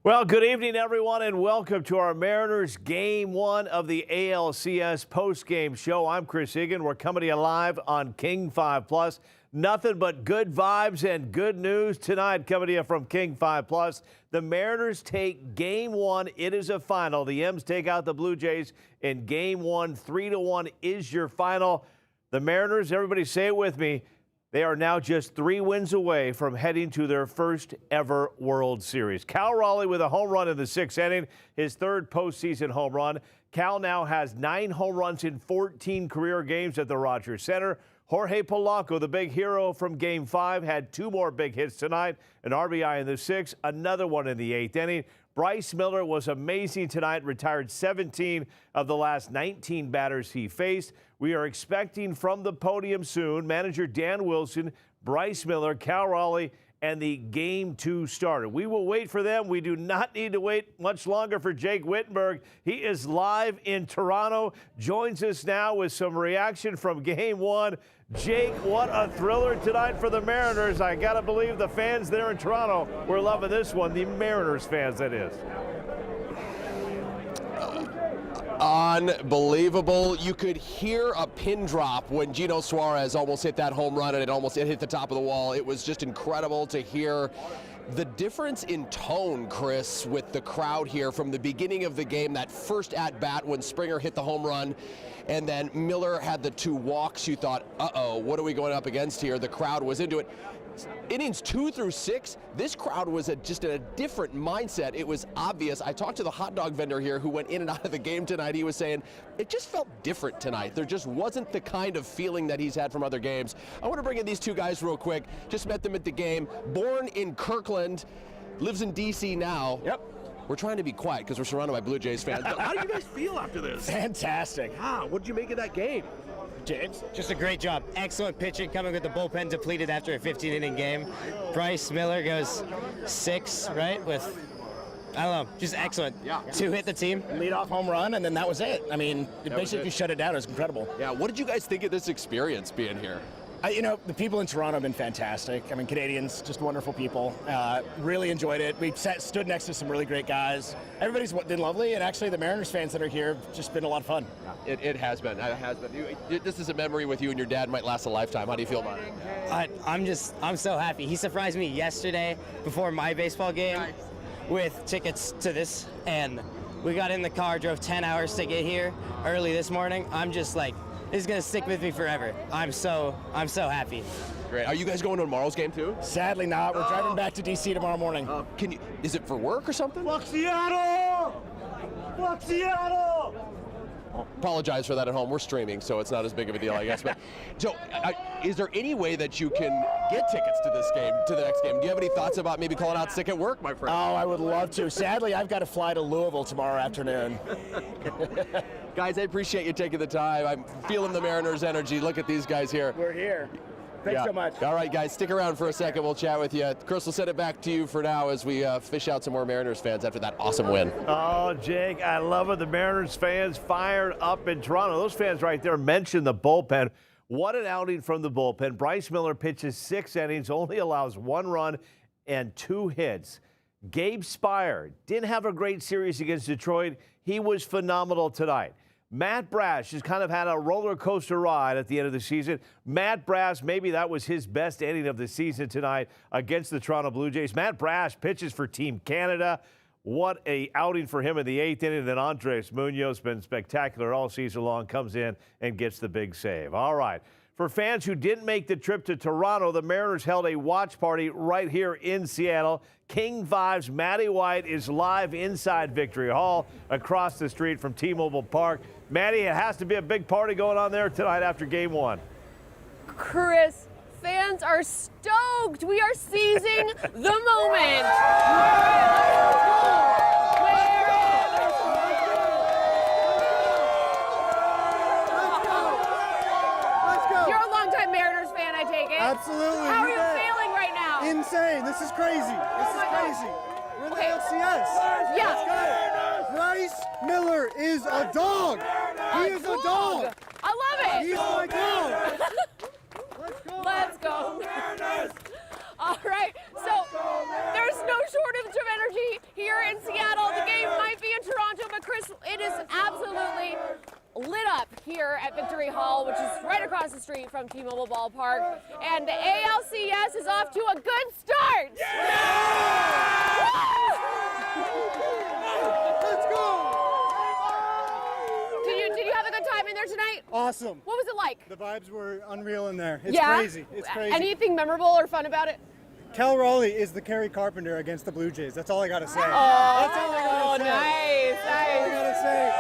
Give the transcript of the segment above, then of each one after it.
Well, good evening, everyone, and welcome to our Mariners Game 1 of the ALCS postgame show. I'm Chris Egan. We're coming to you live on King 5 Plus. Nothing but good vibes and good news tonight coming to you from King 5 Plus. The Mariners take Game 1. It is a final. The M's take out the Blue Jays in Game 1. 3-1 is your final. The Mariners, everybody say it with me, they are now just 3 wins away from heading to their first ever World Series. Cal Raleigh with a home run in the 6th inning, his 3rd postseason home run. Cal now has 9 home runs in 14 career games at the Rogers Center. Jorge Polanco, the big hero from Game 5, had 2 more big hits tonight, an RBI in the 6th, another one in the 8th inning. Bryce Miller was amazing tonight, retired 17 of the last 19 batters he faced. We are expecting from the podium soon manager Dan Wilson, Bryce Miller, Cal Raleigh, and the Game 2 starter. We will wait for them. We do not need to wait much longer for Jake Wittenberg. He is live in Toronto, joins us now with some reaction from Game 1. Jake, what a thriller tonight for the Mariners. I got to believe the fans there in Toronto were loving this one, the Mariners fans, that is. Unbelievable. You could hear a pin drop when Geno Suarez almost hit that home run and it hit the top of the wall. It was just incredible to hear the difference in tone, Chris, with the crowd here from the beginning of the game, that first at-bat when Springer hit the home run, and then Miller had the 2 walks. You thought, uh-oh, what are we going up against here? The crowd was into it. Innings 2 through 6, this crowd was just in a different mindset. It was obvious. I talked to the hot dog vendor here who went in and out of the game tonight. He was saying it just felt different tonight. There just wasn't the kind of feeling that he's had from other games. I want to bring in these 2 guys real quick. Just met them at the game. Born in Kirkland, lives in D.C. now. Yep. We're trying to be quiet because we're surrounded by Blue Jays fans. But how do you guys feel after this? Fantastic. What did you make of that game? James? Just a great job. Excellent pitching coming with the bullpen depleted after a 15-inning game. Bryce Miller goes 6, right? With, I don't know, just excellent. Yeah. 2 hit the team. Lead-off home run, and then that was it. I mean, it basically shut it down. It was incredible. Yeah, what did you guys think of this experience being here? The people in Toronto have been fantastic. I mean, Canadians, just wonderful people. Really enjoyed it. We stood next to some really great guys. Everybody's been lovely, and actually the Mariners fans that are here have just been a lot of fun. It has been. It has been. This is a memory with you and your dad might last a lifetime. How do you feel about it? I'm so happy. He surprised me yesterday before my baseball game with tickets to this, and we got in the car, drove 10 hours to get here early this morning. I'm just like, this is gonna stick with me forever. I'm so happy. Great. Are you guys going to tomorrow's game too? Sadly not. We're driving back to D.C. tomorrow morning. Is it for work or something? Fuck Seattle! Fuck Seattle! Apologize for that at home. We're streaming, so it's not as big of a deal, I guess. But so, is there any way that you can get tickets to this game, to the next game? Do you have any thoughts about maybe calling out sick at work, my friend? Oh, I would love to. Sadly, I've got to fly to Louisville tomorrow afternoon. Guys, I appreciate you taking the time. I'm feeling the Mariners' energy. Look at these guys here. We're here. Thanks so much. All right, guys, stick around for a second. We'll chat with you. Chris will send it back to you for now as we fish out some more Mariners fans after that awesome win. Oh, Jake, I love it. The Mariners fans fired up in Toronto. Those fans right there mentioned the bullpen. What an outing from the bullpen. Bryce Miller pitches 6 innings, only allows 1 run and 2 hits. Gabe Spire didn't have a great series against Detroit. He was phenomenal tonight. Matt Brash has kind of had a roller coaster ride at the end of the season. Matt Brash, maybe that was his best inning of the season tonight against the Toronto Blue Jays. Matt Brash pitches for Team Canada. What a outing for him in the 8th inning. And then Andres Munoz, been spectacular all season long, comes in and gets the big save. All right. For fans who didn't make the trip to Toronto, the Mariners held a watch party right here in Seattle. King 5's Matty White is live inside Victory Hall across the street from T-Mobile Park. Matty, it has to be a big party going on there tonight after Game 1. Chris, fans are stoked. We are seizing the moment. You're a longtime Mariners fan, I take it. Absolutely. How are you feeling right now? Insane. This is crazy. This is crazy. We're in the ALCS. Yeah. Let's go. Bryce Miller is a dog. He is a dog. I love it. He's my dog. Let's go. Let's go. All right. So there's no shortage of energy here here in Seattle. The game might be in Toronto, but Chris, it is absolutely lit up here at Victory Hall, which is right across the street from T-Mobile Ballpark. And the ALCS is off to a good start. Let's go! Did you have a good time in there tonight? Awesome. What was it like? The vibes were unreal in there. It's Yeah? crazy. It's crazy. Anything memorable or fun about it? Cal Raleigh is the Kerry Carpenter against the Blue Jays. That's all I gotta say. That's all I gotta say. Nice. I gotta say.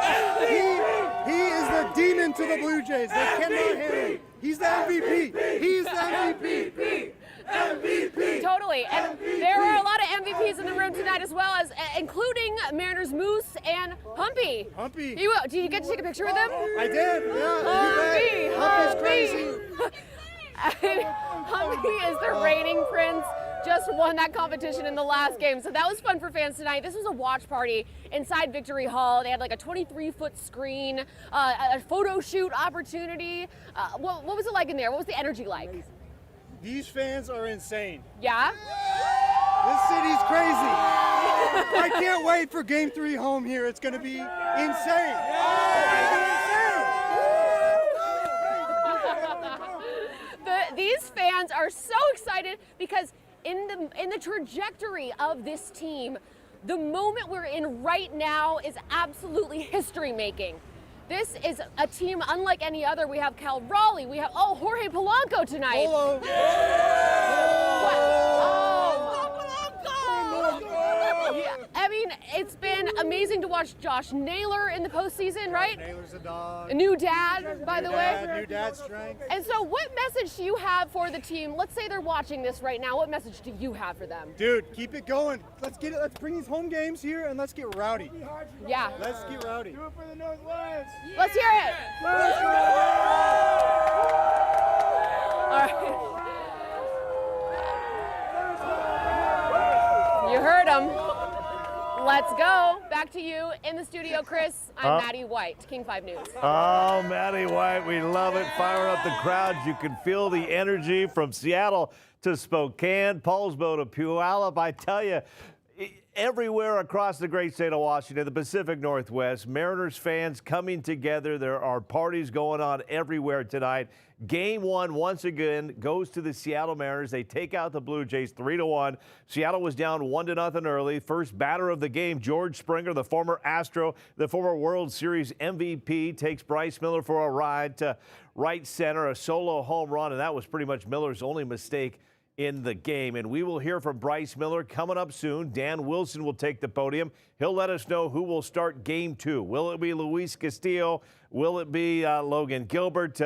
He is the demon to the Blue Jays. They cannot handle him. He's the MVP. He's the MVP. MVP. Totally. And there are a lot of MVPs in the room tonight as well, as including Mariners Moose and Humpy. Humpy. Did you get to take a picture with them? I did. Yeah. Humpy's crazy. Humpy is the reigning prince. Just won that competition in the last game. So that was fun for fans tonight. This was a watch party inside Victory Hall. They had like a 23-foot screen, a photo shoot opportunity. What was it like in there? What was the energy like? These fans are insane. Yeah? This city's crazy. I can't wait for Game 3 home here. It's going to be insane. These fans are so excited because in the trajectory of this team, the moment we're in right now is absolutely history making. This is a team unlike any other. We have Cal Raleigh. We have Jorge Polanco tonight. Hello. Yeah, I mean, it's been amazing to watch Josh Naylor in the postseason, right? Naylor's a dog. A new dad, by the way. New dad strength. And so what message do you have for the team? Let's say they're watching this right now. What message do you have for them? Dude, keep it going. Let's get it. Let's bring these home games here and let's get rowdy. Yeah. Let's get rowdy. Do it for the Northwest. Let's hear it. Let's go. All right. You heard him. Let's go. Back to you in the studio, Chris. I'm Maddie White, King 5 News. Oh, Maddie White, we love it. Firing up the crowds. You can feel the energy from Seattle to Spokane, Paulsbo to Puyallup. I tell you, everywhere across the great state of Washington, the Pacific Northwest, Mariners fans coming together. There are parties going on everywhere tonight. Game 1, once again, goes to the Seattle Mariners. They take out the Blue Jays 3-1. Seattle was down 1-0 early. First batter of the game, George Springer, the former Astro, the former World Series MVP, takes Bryce Miller for a ride to right center, a solo home run, and that was pretty much Miller's only mistake in the game. And we will hear from Bryce Miller coming up soon. Dan Wilson will take the podium. He'll let us know who will start Game 2. Will it be Luis Castillo? Will it be Logan Gilbert?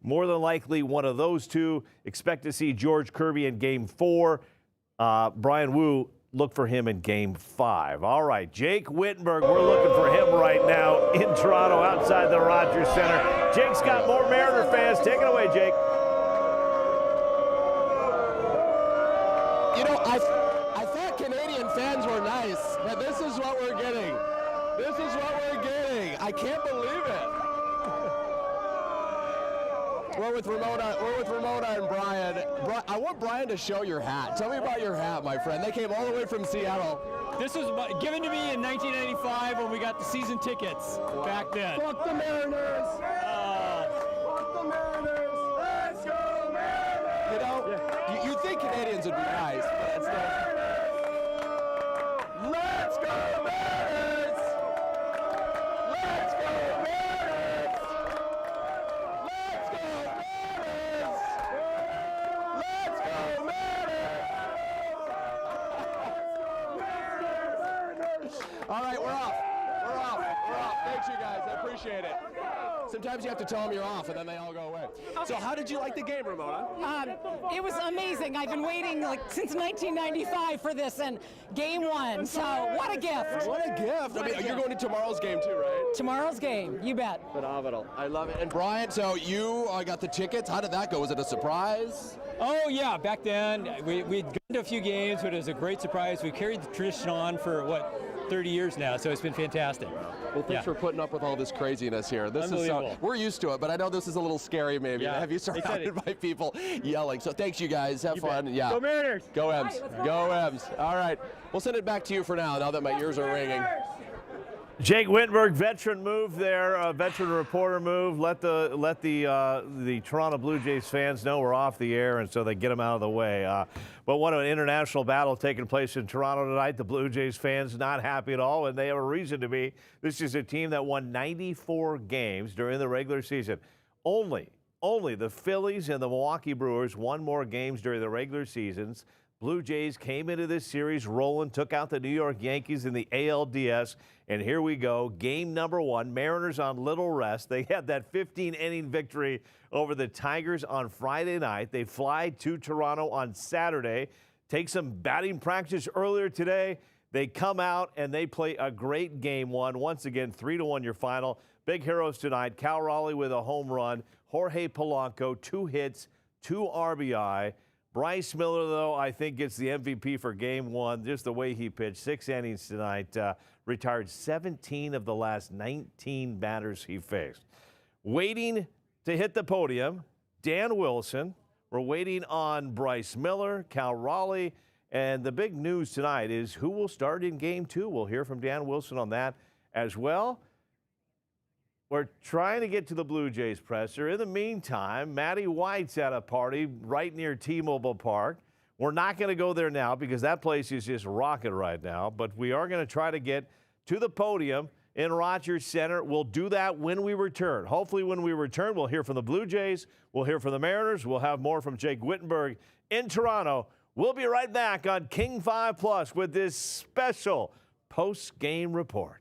More than likely one of those two. Expect to see George Kirby in Game 4. Brian Wu, look for him in Game 5. All right, Jake Wittenberg, we're looking for him right now in Toronto outside the Rogers Center. Jake's got more Mariner fans. Take it away, Jake. You know, I thought Canadian fans were nice, but this is what we're getting. This is what we're getting. I can't believe it. We're with Ramona and Brian. I want Brian to show your hat. Tell me about your hat, my friend. They came all the way from Seattle. This was given to me in 1995 when we got the season tickets back then. Fuck the Mariners! Fuck the Mariners! Let's go Mariners! You know, you think Canadians would be nice, but it's not. Let's go Mariners! Let's go Mariners! Let's go Mariners! Let's go Mariners! All right, we're off. We're off. We're off. Thanks, you guys. I appreciate it. Sometimes you have to tell them you're off, and then they all go away. So how did you like the game, Ramona? It was amazing. I've been waiting since 1995 for this, and Game 1. So what a gift! What a gift! I mean, you're going to tomorrow's game too, right? Tomorrow's game, you bet. Phenomenal. I love it. And Brian, so you got the tickets. How did that go? Was it a surprise? Oh yeah, back then we'd gone to a few games, but it was a great surprise. We carried the tradition on for 30 years now, so it's been fantastic. Well, thanks for putting up with all this craziness here. This is we're used to it, but I know this is a little scary maybe. Yeah. Have you surrounded by people yelling? So thanks, you guys. Have fun. Yeah. Go Mariners! Go Ems. Go Ems. All right. We'll send it back to you for now that my ears are ringing. Jake Wittenberg, veteran move there, veteran reporter move. Let the Toronto Blue Jays fans know we're off the air, and so they get them out of the way. But what an international battle taking place in Toronto tonight. The Blue Jays fans not happy at all, and they have a reason to be. This is a team that won 94 games during the regular season. Only the Phillies and the Milwaukee Brewers won more games during the regular seasons. Blue Jays came into this series rolling, took out the New York Yankees in the ALDS, and here we go. Game number 1, Mariners on little rest. They had that 15-inning victory over the Tigers on Friday night. They fly to Toronto on Saturday, take some batting practice earlier today. They come out and they play a great game 1. Once again, 3-1 your final. Big heroes tonight. Cal Raleigh with a home run. Jorge Polanco, 2 hits, 2 RBI. Bryce Miller, though, I think gets the MVP for Game 1. Just the way he pitched. 6 innings tonight. Retired 17 of the last 19 batters he faced. Waiting to hit the podium, Dan Wilson. We're waiting on Bryce Miller, Cal Raleigh. And the big news tonight is who will start in Game 2. We'll hear from Dan Wilson on that as well. We're trying to get to the Blue Jays presser. In the meantime, Matty White's at a party right near T-Mobile Park. We're not going to go there now because that place is just rocking right now, but we are going to try to get to the podium in Rogers Center. We'll do that when we return. Hopefully when we return, we'll hear from the Blue Jays. We'll hear from the Mariners. We'll have more from Jake Wittenberg in Toronto. We'll be right back on King 5 Plus with this special post-game report.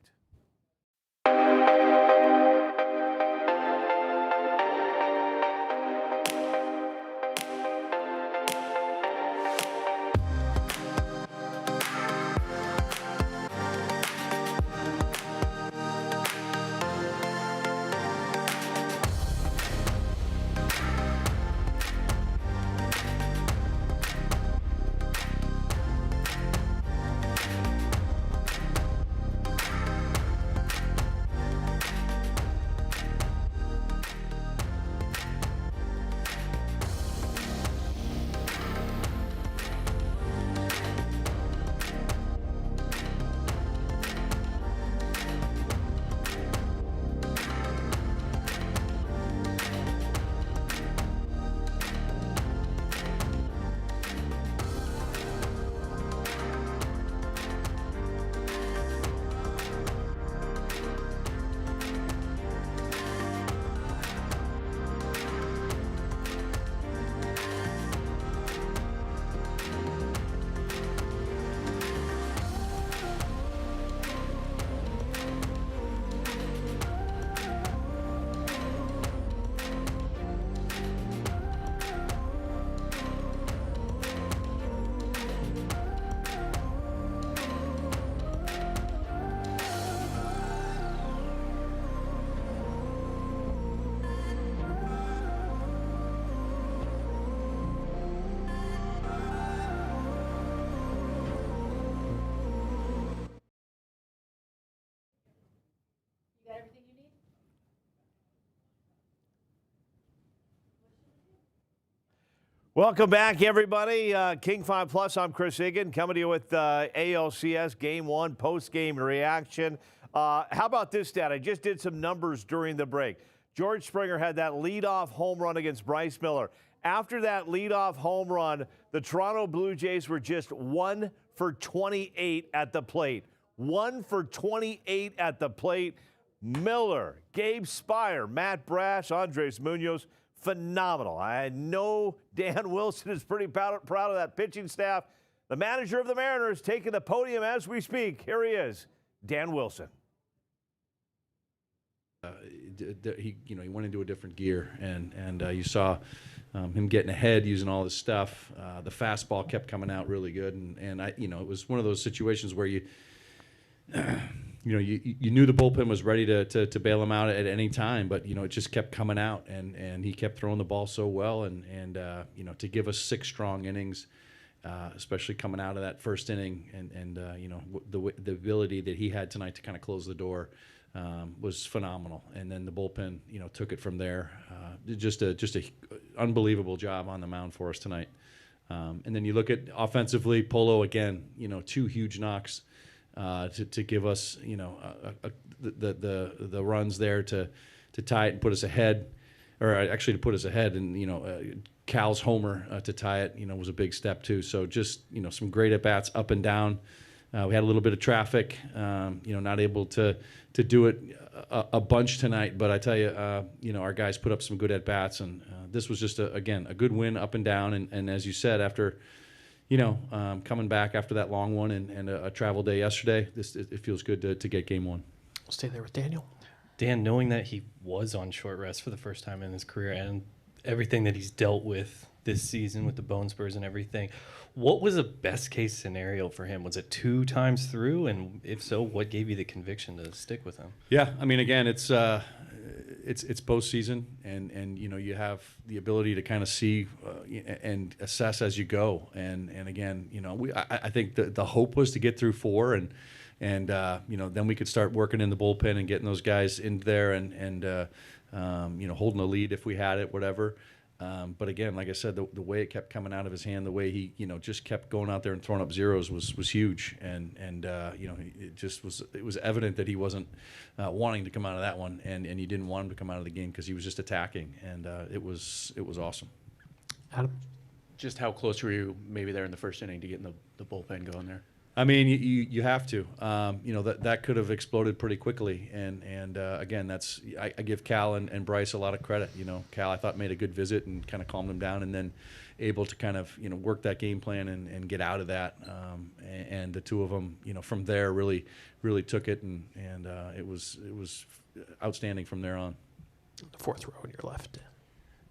Welcome back, everybody. King 5 Plus, I'm Chris Egan, coming to you with ALCS Game 1 post-game reaction. How about this stat? I just did some numbers during the break. George Springer had that leadoff home run against Bryce Miller. After that leadoff home run, the Toronto Blue Jays were just 1 for 28 at the plate. 1 for 28 at the plate. Miller, Gabe Spire, Matt Brash, Andres Munoz, phenomenal. I know Dan Wilson is pretty proud of that pitching staff. The manager of the Mariners taking the podium as we speak. Here he is, Dan Wilson. He went into a different gear, and you saw him getting ahead, using all this stuff. The fastball kept coming out really good, and it was one of those situations where you knew the bullpen was ready to bail him out at any time, but it just kept coming out, and he kept throwing the ball so well, and to give us 6 strong innings, especially coming out of that first inning, and the ability that he had tonight to kind of close the door was phenomenal. And then the bullpen, took it from there. Just a unbelievable job on the mound for us tonight. And then you look at offensively, Polo again, 2 huge knocks to give us, the runs there to tie it and put us ahead, or actually to put us ahead. And Cal's homer to tie it, was a big step too. So just some great at bats up and down. We had a little bit of traffic, not able to do it a bunch tonight. But I tell you, our guys put up some good at bats, and this was just a good win up and down. And as you said, after coming back after that long one and a travel day yesterday, it feels good to get game one. We'll stay there with Daniel. Dan, knowing that he was on short rest for the first time in his career and everything that he's dealt with this season with the bone spurs and everything, what was a best case scenario for him? Was it 2 times through? And if so, what gave you the conviction to stick with him? Yeah, I mean, again, it's postseason, and you have the ability to kind of see and assess as you go. And again, I think the hope was to get through 4 and then we could start working in the bullpen and getting those guys in there and holding a lead if we had it, whatever. But again, like I said, the way it kept coming out of his hand, the way he just kept going out there and throwing up zeros was huge. And it was evident that he wasn't wanting to come out of that one, and you didn't want him to come out of the game because he was just attacking, and it was awesome. Adam? Just how close were you maybe there in the first inning to getting the bullpen going there? I mean, you have to. That could have exploded pretty quickly. And again, I give Cal and Bryce a lot of credit. Cal, I thought, made a good visit and kind of calmed them down, and then able to kind of work that game plan and get out of that. And the two of them, from there really took it, and it was outstanding from there on. The 4th row on your left.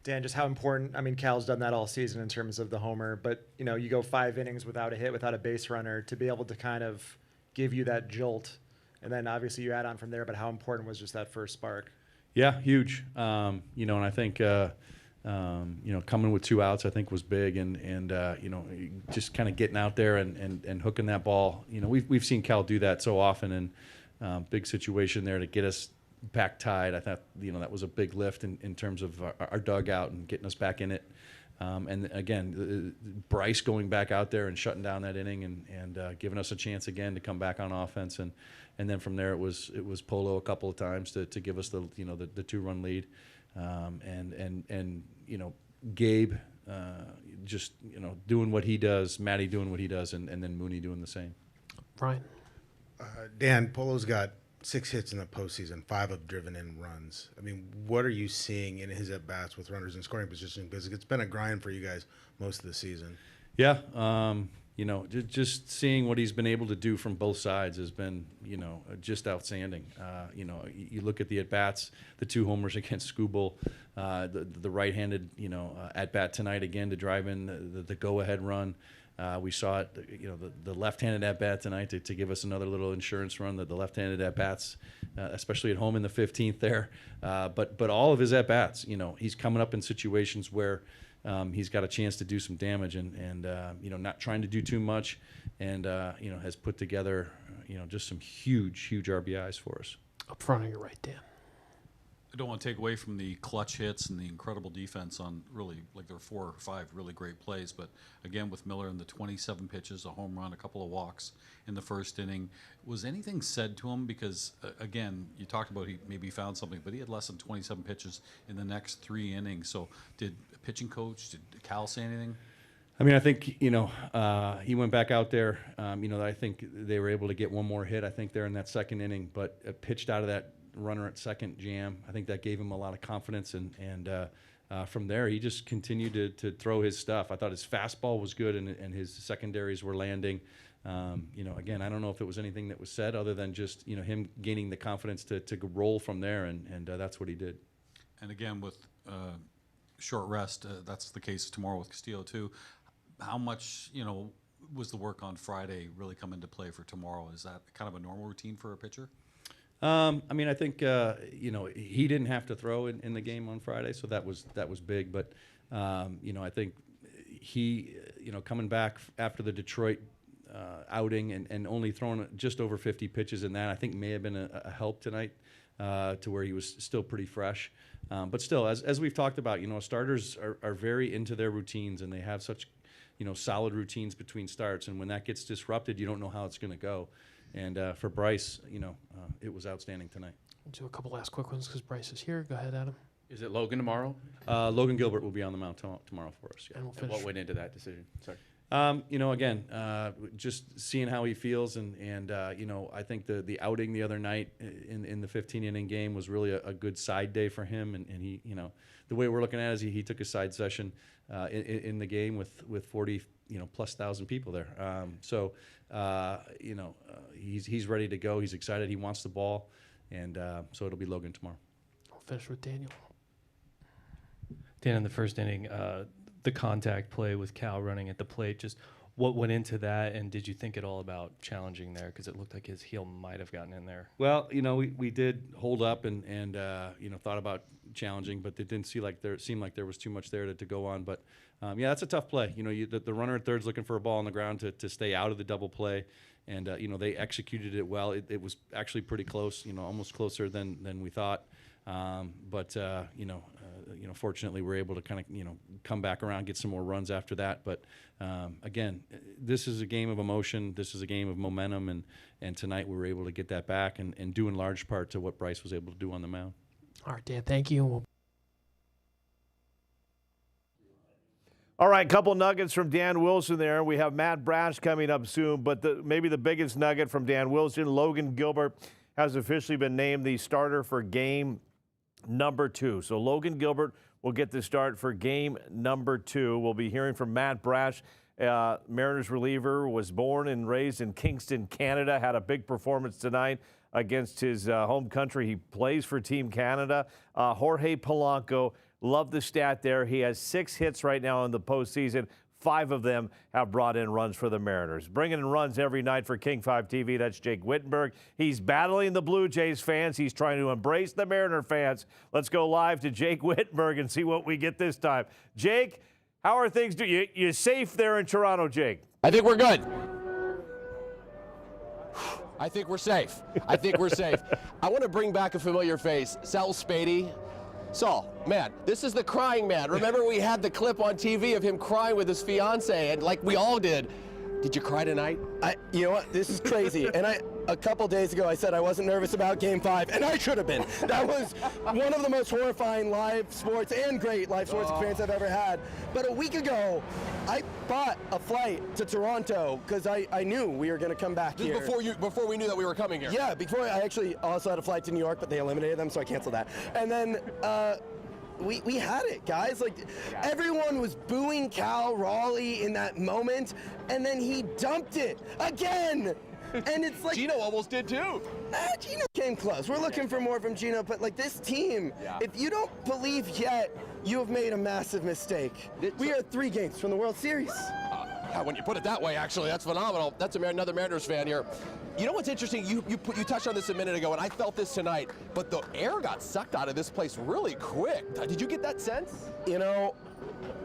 Dan, just how important, I mean, Cal's done that all season in terms of the homer, but, you go 5 innings without a hit, without a base runner, to be able to kind of give you that jolt. And then obviously you add on from there, but how important was just that first spark? Yeah, huge. And I think, coming with 2 outs, I think was big, and just kind of getting out there and hooking that ball. We've seen Cal do that so often, and big situation there to get us back tied. I thought that was a big lift in terms of our dugout and getting us back in it. And again, Bryce going back out there and shutting down that inning and giving us a chance again to come back on offense. And then from there it was Polo a couple of times to give us the 2-run lead. And Gabe just doing what he does, Matty doing what he does, and then Mooney doing the same. Brian? Dan, Polo's got 6 hits in the postseason, 5 have driven in runs. I mean, what are you seeing in his at-bats with runners in scoring position? Because it's been a grind for you guys most of the season. Yeah, just seeing what he's been able to do from both sides has been, just outstanding. You look at the at-bats, the 2 homers against Skubal, the right-handed, at-bat tonight again to drive in the go-ahead run. We saw it, the left-handed at-bat tonight to give us another little insurance run, the left-handed at-bats, especially at home in the 15th there. But all of his at-bats, he's coming up in situations where he's got a chance to do some damage and not trying to do too much, and, has put together, just some huge RBIs for us. Up front on your right, Dan. I don't want to take away from the clutch hits and the incredible defense on really, like there were 4 or 5 really great plays. But again, with Miller in the 27 pitches, a home run, a couple of walks in the first inning, was anything said to him? Because again, you talked about he maybe found something, but he had less than 27 pitches in the next 3 innings. So did a pitching coach, did Cal say anything? I mean, I think, he went back out there. I think they were able to get one more hit, I think, there in that second inning, but pitched out of that runner at second jam. I think that gave him a lot of confidence, and from there he just continued to throw his stuff. I thought his fastball was good, and his secondaries were landing. Again, I don't know if it was anything that was said other than just him gaining the confidence to roll from there, and that's what he did. And again, with short rest, that's the case tomorrow with Castillo too. How much was the work on Friday really come into play for tomorrow? Is that kind of a normal routine for a pitcher? I mean, I think he didn't have to throw in the game on Friday, so that was big. But I think he, coming back after the Detroit outing and only throwing just over 50 pitches in that, I think may have been a help tonight to where he was still pretty fresh. But still, as we've talked about, starters are very into their routines, and they have such, solid routines between starts. And when that gets disrupted, you don't know how it's going to go. And for Bryce, it was outstanding tonight. We'll do a couple last quick ones because Bryce is here. Go ahead, Adam. Is it Logan tomorrow? Logan Gilbert will be on the mound tomorrow for us. Yeah. And we'll And finish. what went into that decision? Sorry. Again, just seeing how he feels, and I think the outing the other night in the 15-inning game was really a good side day for him, and he, the way we're looking at it is he took a side session in the game with 40 plus thousand people there. He's ready to go. He's excited. He wants the ball, and so it'll be Logan tomorrow. We'll finish with Daniel. Dan, in the first inning, the contact play with Cal running at the plate, just what went into that, and did you think at all about challenging there? Because it looked like his heel might have gotten in there. Well, we did hold up and thought about challenging, but it didn't seem like there was too much there to go on. But yeah, that's a tough play. The runner at third's looking for a ball on the ground to stay out of the double play, and they executed it well. It was actually pretty close, almost closer than we thought. Fortunately, we're able to kind of, come back around, get some more runs after that. But again, this is a game of emotion. This is a game of momentum, and tonight we were able to get that back and due in large part to what Bryce was able to do on the mound. All right, Dan, thank you. All right, couple nuggets from Dan Wilson there. We have Matt Brash coming up soon, but maybe the biggest nugget from Dan Wilson, Logan Gilbert has officially been named the starter for game number 2. So Logan Gilbert will get the start for game number 2. We'll be hearing from Matt Brash. Mariners reliever, was born and raised in Kingston, Canada, had a big performance tonight against his home country. He plays for Team Canada. Jorge Polanco, love the stat there. He has 6 hits right now in the postseason. 5 of them have brought in runs for the Mariners. Bringing in runs every night for King 5 TV, that's Jake Wittenberg. He's battling the Blue Jays fans. He's trying to embrace the Mariner fans. Let's go live to Jake Wittenberg and see what we get this time. Jake, how are things? You safe there in Toronto, Jake? I think we're good. I think we're safe. I think we're safe. I want to bring back a familiar face, Sal Spady. Saul, man, this is the crying man. Remember we had the clip on TV of him crying with his fiance, and like we all did. Did you cry tonight? You know what? This is crazy. And a couple days ago, I said I wasn't nervous about Game 5, and I should have been. That was one of the most horrifying live sports and great live sports experience I've ever had. But a week ago, I bought a flight to Toronto because I knew we were going to come back here. Before we knew that we were coming here. Yeah, before I actually also had a flight to New York, but they eliminated them, so I canceled that. And then we had it, guys. Like, everyone was booing Cal Raleigh in that moment, and then he dumped it again. And it's like Geno almost did too. Geno came close. We're looking for more from Geno, but like this team, if you don't believe yet, you have made a massive mistake. We are 3 games from the World Series. Yeah, when you put it that way, actually, that's phenomenal. That's another Mariners fan here. You know what's interesting? You touched on this a minute ago, and I felt this tonight, but the air got sucked out of this place really quick. Did you get that sense? You know,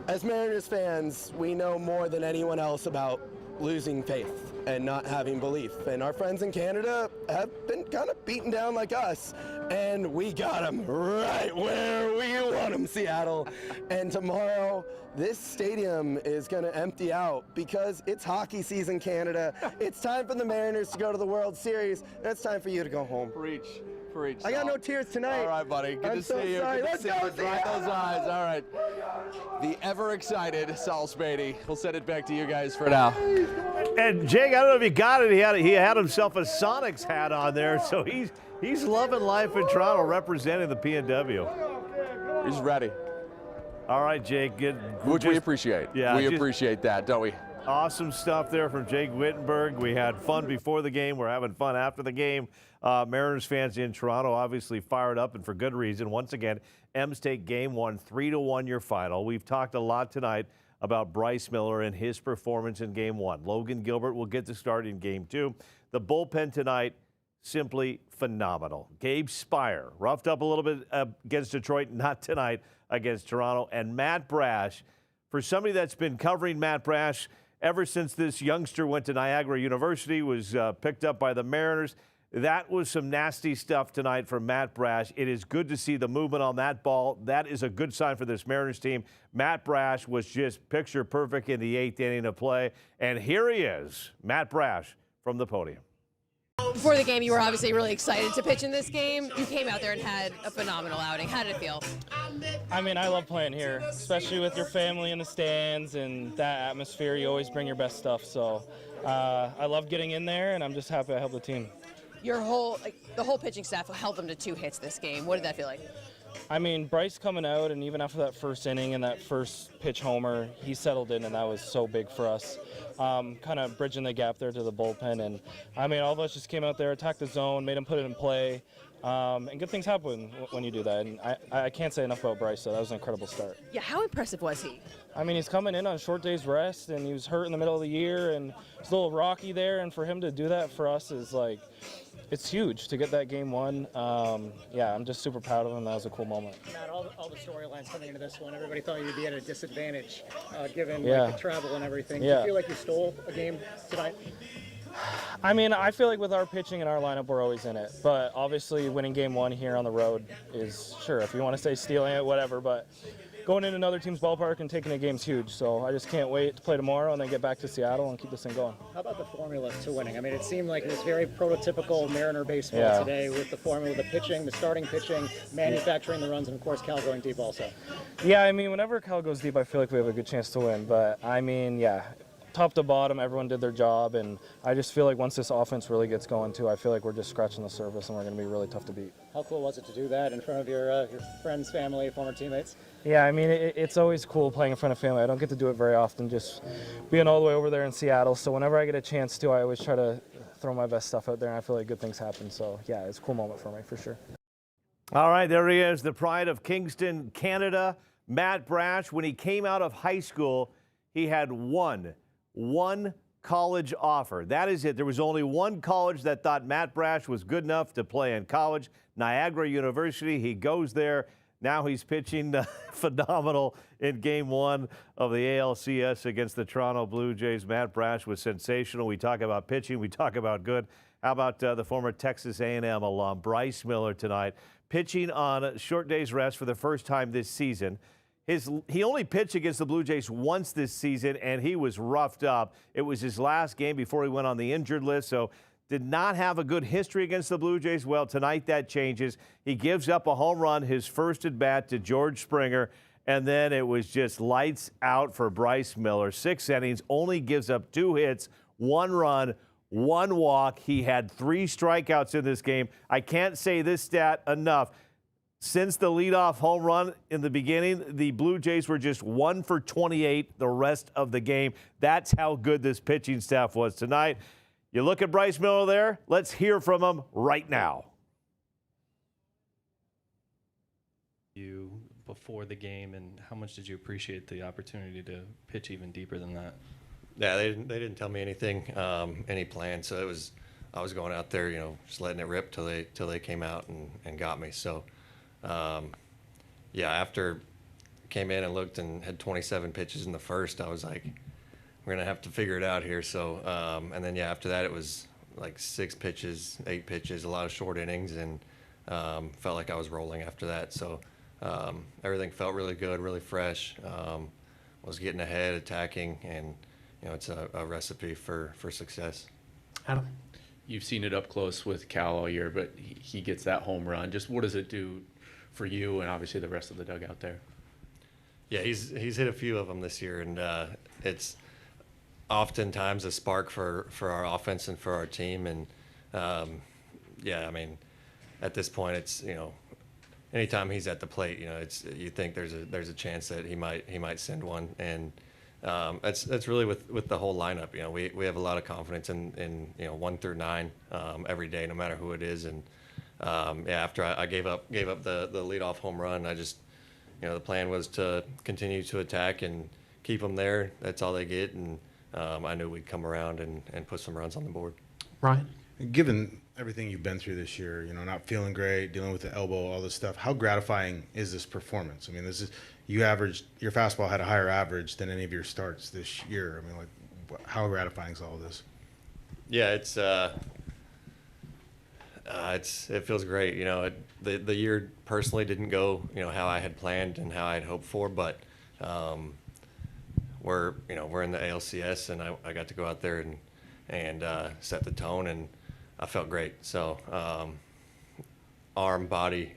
as Mariners fans, we know more than anyone else about losing faith and not having belief. And our friends in Canada have been kind of beaten down like us. And we got them right where we want them, Seattle. And tomorrow, this stadium is going to empty out because it's hockey season, Canada. It's time for the Mariners to go to the World Series. And it's time for you to go home. Preach. I got no tears tonight. All right, buddy. Good I'm to so see you. sorry. Good to Let's see go, you. Dry Seattle. those eyes. All right. The ever-excited Sal Spady. We'll send it back to you guys for now. And Jake, I don't know if you got it. He had himself a Sonics hat on there, so he's loving life in Toronto, representing the PNW. He's ready. All right, Jake. Good. Which we appreciate. Yeah, we appreciate that, don't we? Awesome stuff there from Jake Wittenberg. We had fun before the game. We're having fun after the game. Mariners fans in Toronto obviously fired up, and for good reason. Once again, M's take Game 1, 3-1 your final. We've talked a lot tonight about Bryce Miller and his performance in Game 1. Logan Gilbert will get the start in Game 2. The bullpen tonight, simply phenomenal. Gabe Spire, roughed up a little bit against Detroit, not tonight against Toronto. And Matt Brash, For somebody that's been covering Matt Brash ever since this youngster went to Niagara University, was picked up by the Mariners, that was some nasty stuff tonight from Matt Brash. It is good to see the movement on that ball. That is a good sign for this Mariners team. Matt Brash was just picture perfect in the 8th inning of play. And here he is, Matt Brash from the podium. Before the game, you were obviously really excited to pitch in this game. You came out there and had a phenomenal outing. How did it feel? I mean, I love playing here, especially with your family in the stands and that atmosphere. You always bring your best stuff. So I love getting in there, and I'm just happy I helped the team. The whole pitching staff held them to 2 hits this game. What did that feel like? I mean, Bryce coming out, and even after that first inning and that first pitch homer, he settled in, and that was so big for us. Kind of bridging the gap there to the bullpen. And, I mean, all of us just came out there, attacked the zone, made him put it in play. And good things happen when you do that. And I can't say enough about Bryce, so that was an incredible start. Yeah, how impressive was he? I mean, he's coming in on short day's rest, and he was hurt in the middle of the year, and it's a little rocky there. And for him to do that for us is, like, it's huge to get that game won. Yeah, I'm just super proud of him. That was a cool moment. Matt, all the storylines coming into this one, everybody thought you'd be at a disadvantage given Yeah. like, the travel and everything. Yeah. Do you feel like you stole a game tonight? I mean, I feel like with our pitching and our lineup, we're always in it. But obviously, winning game 1 here on the road is, sure, if you want to say stealing it, whatever. But going into another team's ballpark and taking a game's huge. So I just can't wait to play tomorrow and then get back to Seattle and keep this thing going. How about the formula to winning? I mean, it seemed like it was very prototypical Mariner baseball Yeah. today with the formula, the pitching, the starting pitching, manufacturing the runs, and of course Cal going deep also. Yeah, I mean, whenever Cal goes deep, I feel like we have a good chance to win. But, I mean, yeah, top to bottom, everyone did their job. And I just feel like once this offense really gets going, too, I feel like we're just scratching the surface and we're going to be really tough to beat. How cool was it to do that in front of your friends, family, former teammates? Yeah, I mean, it's always cool playing in front of family. I don't get to do it very often, just being all the way over there in Seattle. So whenever I get a chance to, I always try to throw my best stuff out there, and I feel like good things happen. So, yeah, it's a cool moment for me, for sure. All right, there he is, the pride of Kingston, Canada, Matt Brash. When he came out of high school, he had one college offer. That is it. There was only one college that thought Matt Brash was good enough to play in college, Niagara University. He goes there. Now he's pitching phenomenal in Game 1 of the ALCS against the Toronto Blue Jays. Matt Brash was sensational. We talk about pitching. We talk about good. How about the former Texas A&M alum, Bryce Miller, tonight, pitching on a short day's rest for the first time this season. He only pitched against the Blue Jays once this season, and he was roughed up. It was his last game before he went on the injured list, so did not have a good history against the Blue Jays. Well, tonight that changes. He gives up a home run, his first at bat to George Springer, and then it was just lights out for Bryce Miller. 6 innings, only gives up 2 hits, 1 run, 1 walk. He had 3 strikeouts in this game. I can't say this stat enough. Since the leadoff home run in the beginning, the Blue Jays were just 1 for 28 the rest of the game. That's how good this pitching staff was tonight. You look at Bryce Miller there. Let's hear from him right now. You before the game, and how much did you appreciate the opportunity to pitch even deeper than that? Yeah, they didn't tell me anything, any plan. So I was going out there, just letting it rip till they came out and got me. So, yeah, after came in and looked and had 27 pitches in the first, I was like, we're gonna have to figure it out here. So, and then yeah, after that it was like 6 pitches, 8 pitches, a lot of short innings, and felt like I was rolling after that. So everything felt really good, really fresh. Was getting ahead, attacking, and it's a recipe for success. Adam, you've seen it up close with Cal all year, but he gets that home run. Just what does it do for you and obviously the rest of the dugout there? Yeah, he's hit a few of them this year, and it's oftentimes a spark for our offense and for our team. And yeah, I mean, at this point, it's anytime he's at the plate, it's you think there's a chance that he might send one, and that's really with the whole lineup. We have a lot of confidence in 1 through 9 every day, no matter who it is. And yeah, after I gave up the leadoff home run, I just the plan was to continue to attack and keep them there. That's all they get, and I knew we'd come around and put some runs on the board. Ryan? Given everything you've been through this year, not feeling great, dealing with the elbow, all this stuff, how gratifying is this performance? I mean, your fastball had a higher average than any of your starts this year. I mean, how gratifying is all this? Yeah, it feels great. The year personally didn't go, how I had planned and how I had hoped for, but we're in the ALCS, and I got to go out there and set the tone, and I felt great. So arm, body,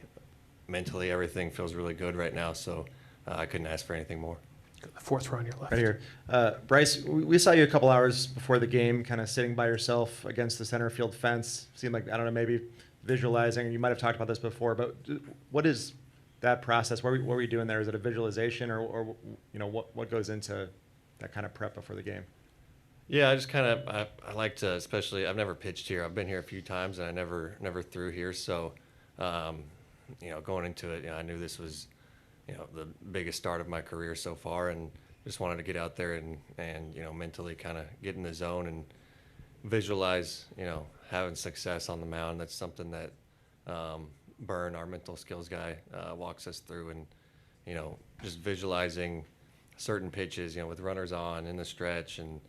mentally, everything feels really good right now. So I couldn't ask for anything more. The fourth row on your left. Right here. Bryce, we saw you a couple hours before the game kind of sitting by yourself against the center field fence. Seemed like, I don't know, maybe visualizing. You might have talked about this before, but what is that process? What were you doing there? Is it a visualization or what goes into that kind of prep before the game? Yeah, I just kind of, I like to, especially, I've never pitched here. I've been here a few times, and I never threw here. So, going into it, I knew this was, the biggest start of my career so far, and just wanted to get out there and mentally kind of get in the zone and visualize, having success on the mound. That's something that Byrne, our mental skills guy, walks us through, and, just visualizing certain pitches, with runners on in the stretch, and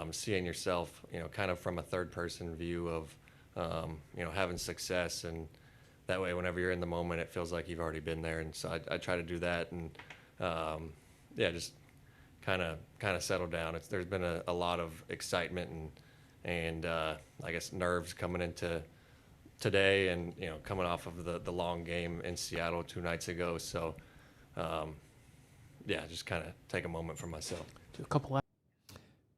seeing yourself, kind of from a third-person view of, having success, and that way, whenever you're in the moment, it feels like you've already been there. And so I try to do that, and just kind of settle down. There's been a lot of excitement and I guess nerves coming into today, and coming off of the long game in Seattle 2 nights ago. So just kind of take a moment for myself. Do a couple.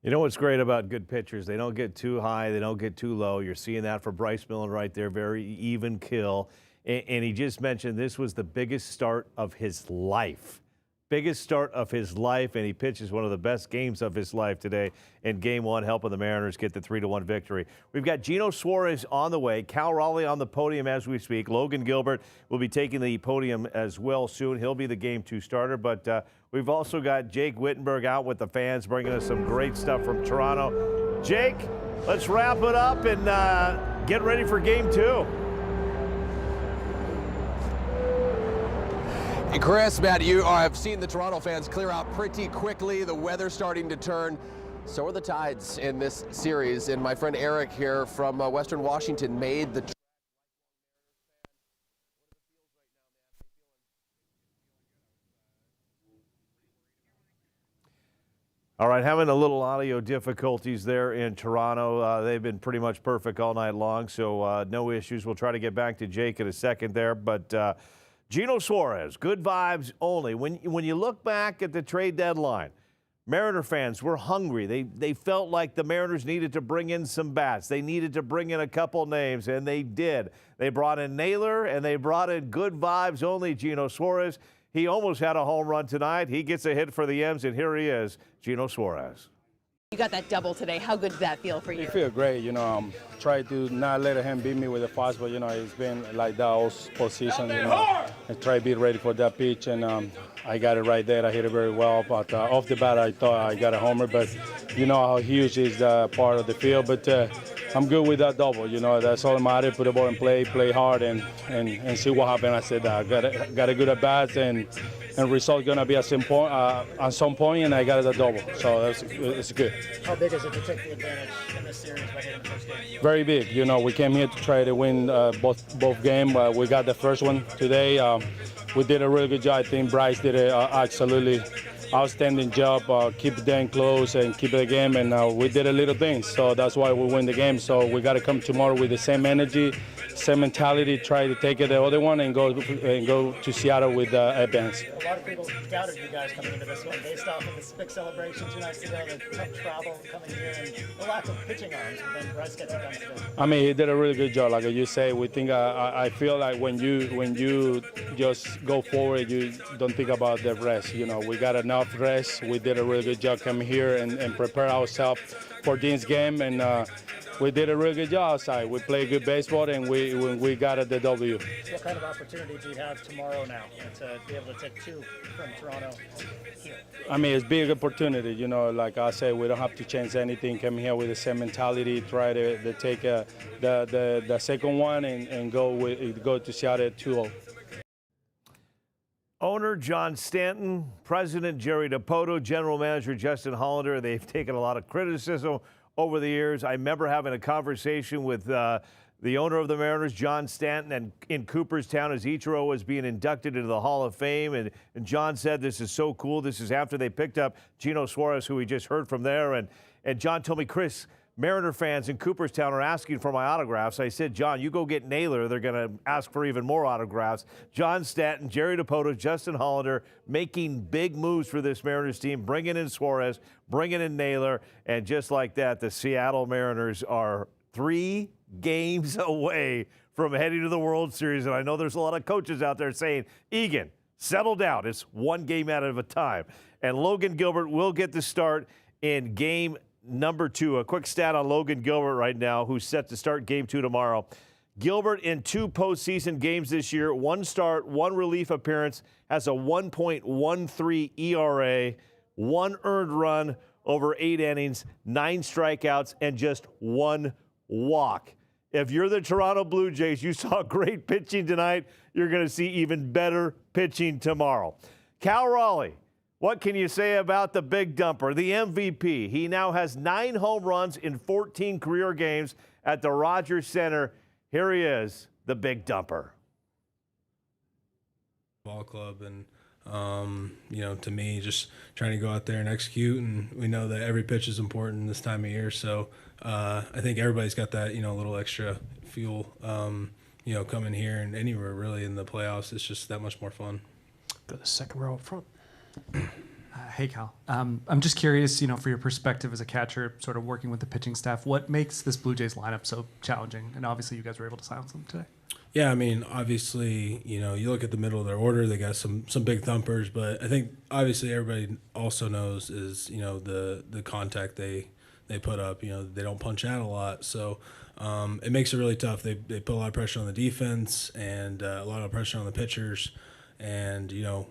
What's great about good pitchers? They don't get too high, they don't get too low. You're seeing that for Bryce Miller right there, very even kill. And he just mentioned this was the biggest start of his life. Biggest start of his life, and he pitches one of the best games of his life today in Game 1, helping the Mariners get the 3-1 victory. We've got Geno Suarez on the way, Cal Raleigh on the podium as we speak. Logan Gilbert will be taking the podium as well soon. He'll be the Game 2 starter, but we've also got Jake Wittenberg out with the fans, bringing us some great stuff from Toronto. Jake, let's wrap it up and get ready for Game 2. Chris, Matt, you have seen the Toronto fans clear out pretty quickly. The weather's starting to turn. So are the tides in this series. And my friend Eric here from Western Washington made the All right, having a little audio difficulties there in Toronto. They've been pretty much perfect all night long, so no issues. We'll try to get back to Jake in a second there, but Geno Suarez, good vibes only. When you look back at the trade deadline, Mariner fans were hungry. They felt like the Mariners needed to bring in some bats. They needed to bring in a couple names, and they did. They brought in Naylor, and they brought in good vibes only Geno Suarez. He almost had a home run tonight. He gets a hit for the M's, and here he is, Geno Suarez. You got that double today. How good did that feel for you? It feel great. Try to not let him beat me with the fastball. It's been like that all season. I try to be ready for that pitch, and I got it right there. I hit it very well. But off the bat, I thought I got a homer. But you know how huge is the part of the field. But I'm good with that double. That's all that matters. Put the ball in play hard, and see what happens. I said I got a good at bats, and result gonna be at some point, and I got a double. So it's good. How big is it to take the advantage in this series by hitting first game? Very big. We came here to try to win both games. We got the first one today. We did a really good job. I think Bryce did an absolutely outstanding job. Keep them close and keep the game, and we did a little things. So that's why we win the game. So we got to come tomorrow with the same energy, same mentality. Try to take it the other one and go to Seattle with advance. A lot of people doubted you guys coming into this one based off of this big celebration 2 nights ago, the tough travel coming here, and the lack of pitching arms. But then Bryce gets it done today. I mean, he did a really good job. Like you say, we think. I feel like when you just go forward, you don't think about the rest. We got enough rest. We did a really good job coming here and prepare ourselves for this game. And we did a really good job outside. We played good baseball, and we got the W. What kind of opportunity do you have tomorrow now to be able to take 2 from Toronto here? I mean, it's a big opportunity. You know, like I said, we don't have to change anything. Come here with the same mentality, try to take the second one and go to Seattle 2-0. Owner John Stanton, President Jerry DiPoto, General Manager Justin Hollander, they've taken a lot of criticism over the years. I remember having a conversation with the owner of the Mariners, John Stanton, and in Cooperstown as Ichiro was being inducted into the Hall of Fame. And John said, this is so cool. This is after they picked up Geno Suarez, who we just heard from there. And John told me, Chris, Mariner fans in Cooperstown are asking for my autographs. I said, John, you go get Naylor. They're going to ask for even more autographs. John Stanton, Jerry DiPoto, Justin Hollander making big moves for this Mariners team, bringing in Suarez, bringing in Naylor. And just like that, the Seattle Mariners are 3 games away from heading to the World Series. And I know there's a lot of coaches out there saying, Egan, settle down. It's 1 game at a time. And Logan Gilbert will get the start in game number 2. A quick stat on Logan Gilbert right now, who's set to start game 2 tomorrow. Gilbert in 2 postseason games this year, 1 start, 1 relief appearance, has a 1.13 ERA, 1 earned run over 8 innings, 9 strikeouts, and just 1 walk. If you're the Toronto Blue Jays, you saw great pitching tonight. You're going to see even better pitching tomorrow. Cal Raleigh, what can you say about the big dumper, the MVP? He now has 9 home runs in 14 career games at the Rogers Center. Here he is, the big dumper. Ball club, and you know, to me, just trying to go out there and execute. And we know that every pitch is important this time of year, so I think everybody's got that, you know, little extra fuel, you know, coming here and anywhere really in the playoffs. It's just that much more fun. Go to the second row up front. Hey, Cal. I'm just curious, you know, for your perspective as a catcher, sort of working with the pitching staff, what makes this Blue Jays lineup so challenging? And obviously you guys were able to silence them today. Yeah, I mean, obviously, you know, you look at the middle of their order, they got some big thumpers, but I think obviously everybody also knows is, you know, the contact they put up. You know, they don't punch out a lot, so it makes it really tough. They put a lot of pressure on the defense and a lot of pressure on the pitchers, and you know,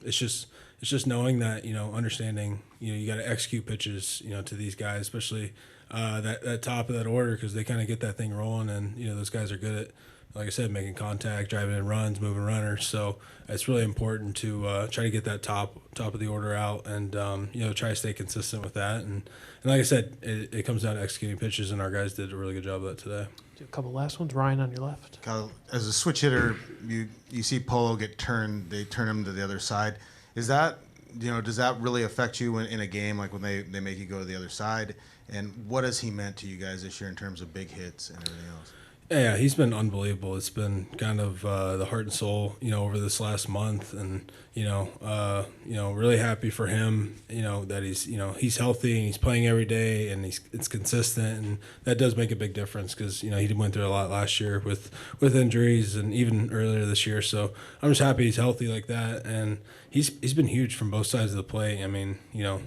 it's just knowing that, you know, understanding, you know, you got to execute pitches, you know, to these guys, especially that top of that order, because they kind of get that thing rolling, and you know, those guys are good at, like I said, making contact, driving in runs, moving runners. So it's really important to try to get that top of the order out, and you know, try to stay consistent with that. And like I said, it comes down to executing pitches, and our guys did a really good job of that today. Do a couple last ones. Ryan on your left. Kyle, as a switch hitter, you see Polo get turned. They turn him to the other side. Is that, you know, does that really affect you in a game, like when they make you go to the other side? And what has he meant to you guys this year in terms of big hits and everything else? Yeah, he's been unbelievable. It's been kind of the heart and soul, you know, over this last month, and you know, really happy for him. You know that he's healthy and he's playing every day, and it's consistent, and that does make a big difference because you know he went through a lot last year with injuries and even earlier this year. So I'm just happy he's healthy like that, and he's been huge from both sides of the plate. I mean, you know,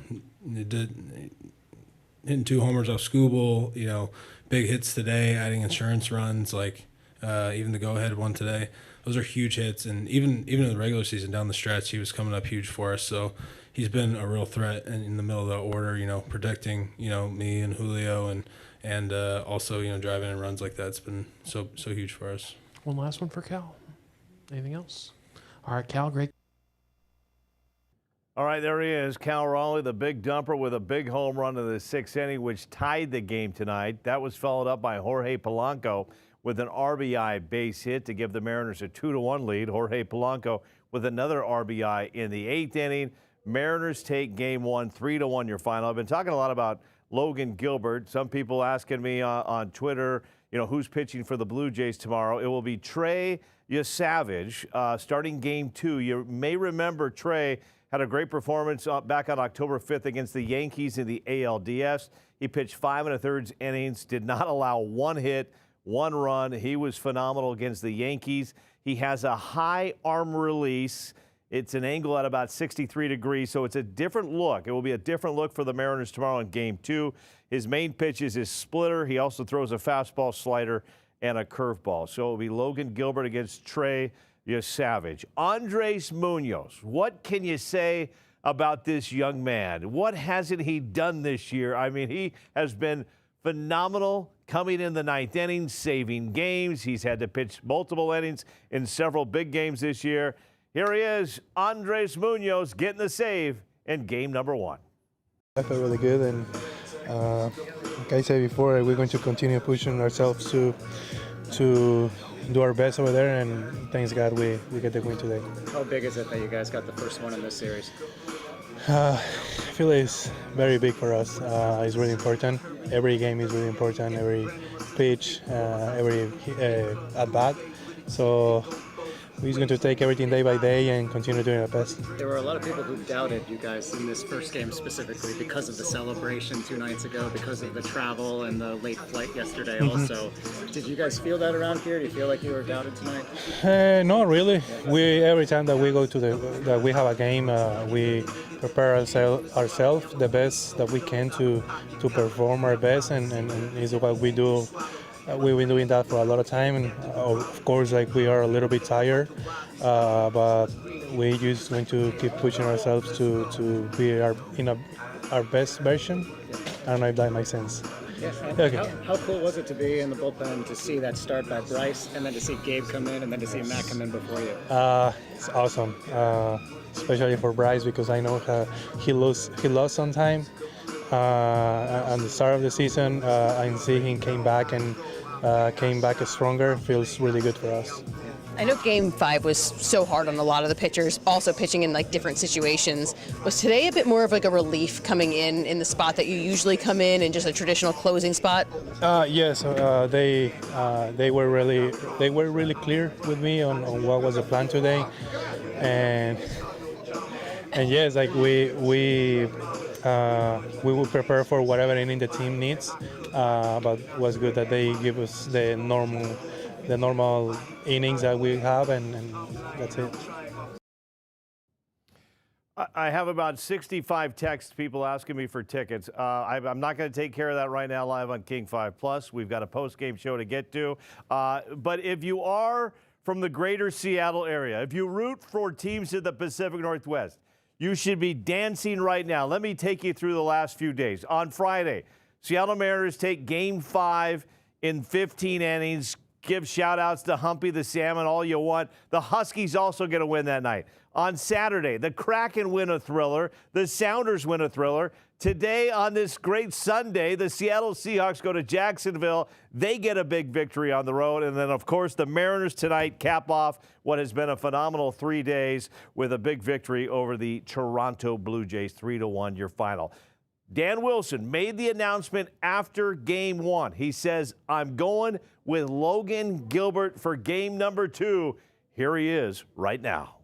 hitting 2 homers off Scooble, you know. Big hits today, adding insurance runs, like even the go-ahead one today. Those are huge hits, and even in the regular season down the stretch, he was coming up huge for us. So he's been a real threat in the middle of the order, you know, protecting, you know, me and Julio, and also, you know, driving in runs like that. It's been so huge for us. One last one for Cal. Anything else? All right, Cal, great. All right, there he is, Cal Raleigh, the big dumper with a big home run in the 6th inning, which tied the game tonight. That was followed up by Jorge Polanco with an RBI base hit to give the Mariners a 2-1 lead. Jorge Polanco with another RBI in the 8th inning. Mariners take game 1, 3-1 your final. I've been talking a lot about Logan Gilbert. Some people asking me on Twitter, you know, who's pitching for the Blue Jays tomorrow. It will be Trey Yesavage starting game 2. You may remember Trey had a great performance back on October 5th against the Yankees in the ALDS. He pitched 5 1/3 innings, did not allow 1 hit, 1 run. He was phenomenal against the Yankees. He has a high arm release. It's an angle at about 63 degrees, so it's a different look. It will be a different look for the Mariners tomorrow in Game 2. His main pitch is his splitter. He also throws a fastball, slider, and a curveball. So it will be Logan Gilbert against Trey Savage. Andres Munoz, what can you say about this young man? What hasn't he done this year? I mean, he has been phenomenal coming in the ninth inning, saving games. He's had to pitch multiple innings in several big games this year. Here he is, Andres Munoz, getting the save in game number 1. I felt really good, and like I said before, we're going to continue pushing ourselves to do our best over there, and thanks God we get the win today. How big is it that you guys got the first one in this series? I feel it's very big for us. It's really important. Every game is really important, every pitch, every at-bat. So we're going to take everything day by day and continue doing our best. There were a lot of people who doubted you guys in this first game specifically because of the celebration 2 nights ago, because of the travel and the late flight yesterday also. Did you guys feel that around here? Do you feel like you were doubted tonight? Not really. Every time that we go to that we have a game, we prepare ourselves the best that we can to perform our best, and is what we do. We've been doing that for a lot of time, and of course, like, we are a little bit tired, but we just want to keep pushing ourselves to be our best version. I don't know if that makes sense. Yeah. Okay. How cool was it to be in the bullpen to see that start by Bryce, and then to see Gabe come in, and then to see Matt come in before you? It's awesome, especially for Bryce, because I know he lost some time at the start of the season, and see him came back stronger. Feels really good for us. I know Game 5 was so hard on a lot of the pitchers, also pitching in like different situations. Was today a bit more of like a relief coming in the spot that you usually come in just a traditional closing spot? Yes, they were really clear with me on what was the plan today, and yes, like we will prepare for whatever inning the team needs, but it was good that they give us the normal innings that we have, and that's it. I have about 65 texts, people asking me for tickets. I'm not going to take care of that right now live on King 5 Plus. We've got a post-game show to get to. But if you are from the greater Seattle area, if you root for teams in the Pacific Northwest, you should be dancing right now. Let me take you through the last few days. On Friday, Seattle Mariners take Game 5 in 15 innings. Give shout-outs to Humpy the Salmon all you want. The Huskies also get a win that night. On Saturday, the Kraken win a thriller. The Sounders win a thriller. Today, on this great Sunday, the Seattle Seahawks go to Jacksonville. They get a big victory on the road. And then, of course, the Mariners tonight cap off what has been a phenomenal 3 days with a big victory over the Toronto Blue Jays, 3-1, your final. Dan Wilson made the announcement after Game 1. He says, I'm going with Logan Gilbert for game number 2. Here he is right now.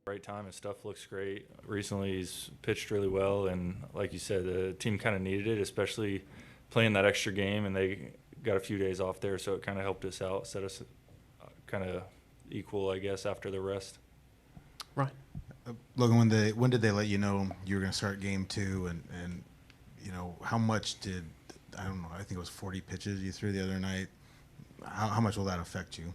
Right time, his stuff looks great. Recently, he's pitched really well, and like you said, the team kind of needed it, especially playing that extra game, and they got a few days off there, so it kind of helped us out, set us kind of equal, I guess, after the rest. Right. Logan, when did they let you know you were going to start game 2, and you know, how much did, I don't know, I think it was 40 pitches you threw the other night. How much will that affect you?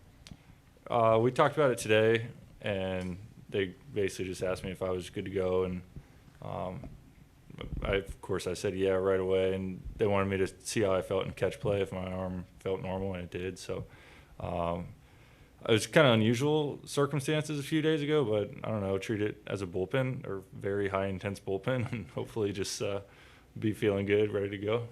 We talked about it today, and they basically just asked me if I was good to go, and of course I said yeah right away, and they wanted me to see how I felt in catch play, if my arm felt normal, and it did. So it was kind of unusual circumstances a few days ago, but I don't know, treat it as a bullpen, or very high intense bullpen, and hopefully just be feeling good, ready to go.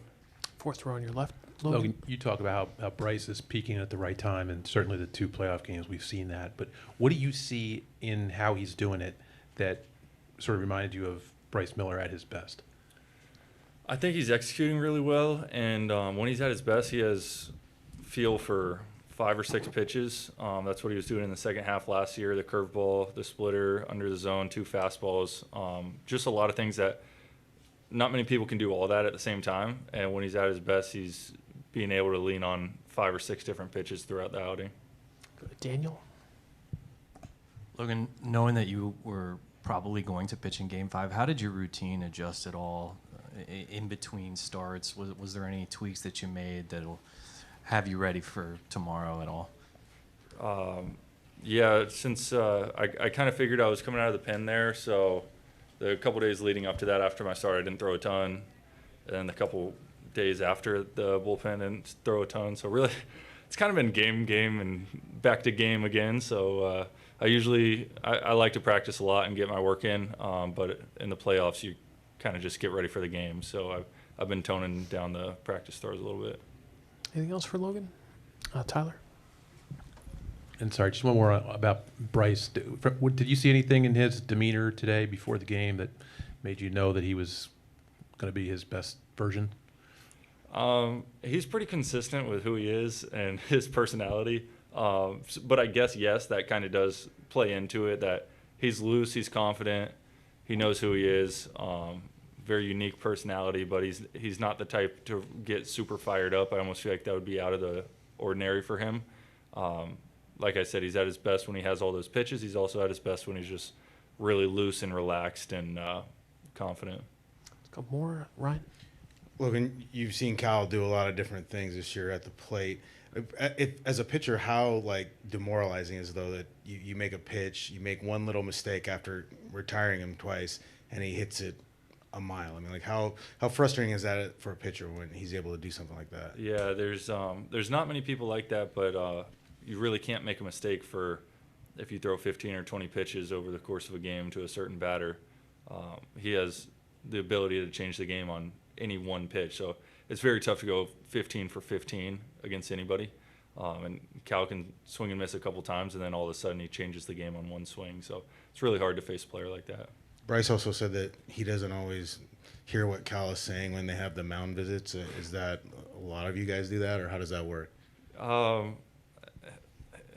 Fourth row on your left. Logan, you talk about how Bryce is peaking at the right time, and certainly the 2 playoff games, we've seen that. But what do you see in how he's doing it that sort of reminded you of Bryce Miller at his best? I think he's executing really well, and when he's at his best, he has feel for 5 or 6 pitches. That's what he was doing in the second half last year, the curveball, the splitter, under the zone, 2 fastballs, just a lot of things that not many people can do all that at the same time. And when he's at his best, he's being able to lean on 5 or 6 different pitches throughout the outing. Daniel? Logan, knowing that you were probably going to pitch in Game 5, how did your routine adjust at all in between starts? Was there any tweaks that you made that'll have you ready for tomorrow at all? Yeah, since I kind of figured I was coming out of the pen there, so the couple days leading up to that after my start, I didn't throw a ton. And then the couple days after the bullpen, I didn't throw a ton. So really, it's kind of been game, and back to game again. So I like to practice a lot and get my work in, but in the playoffs, you kind of just get ready for the game. So I've been toning down the practice throws a little bit. Anything else for Logan? Tyler? And sorry, just one more about Bryce. Did you see anything in his demeanor today before the game that made you know that he was going to be his best version? He's pretty consistent with who he is and his personality. But I guess, yes, that kind of does play into it, that he's loose, he's confident, he knows who he is. Very unique personality, but he's not the type to get super fired up. I almost feel like that would be out of the ordinary for him. Like I said, he's at his best when he has all those pitches. He's also at his best when he's just really loose and relaxed and confident. Let's go more. Ryan? Logan, you've seen Cal do a lot of different things this year at the plate. As a pitcher, how demoralizing is it, though, that you make a pitch, you make one little mistake after retiring him twice, and he hits it a mile? I mean, how frustrating is that for a pitcher when he's able to do something like that? Yeah, there's not many people like that, but you really can't make a mistake if you throw 15 or 20 pitches over the course of a game to a certain batter. He has the ability to change the game on any one pitch, so it's very tough to go 15 for 15 against anybody. And Cal can swing and miss a couple times, and then all of a sudden he changes the game on one swing. So it's really hard to face a player like that. Bryce also said that he doesn't always hear what Cal is saying when they have the mound visits. Is that a lot of you guys do that, or how does that work?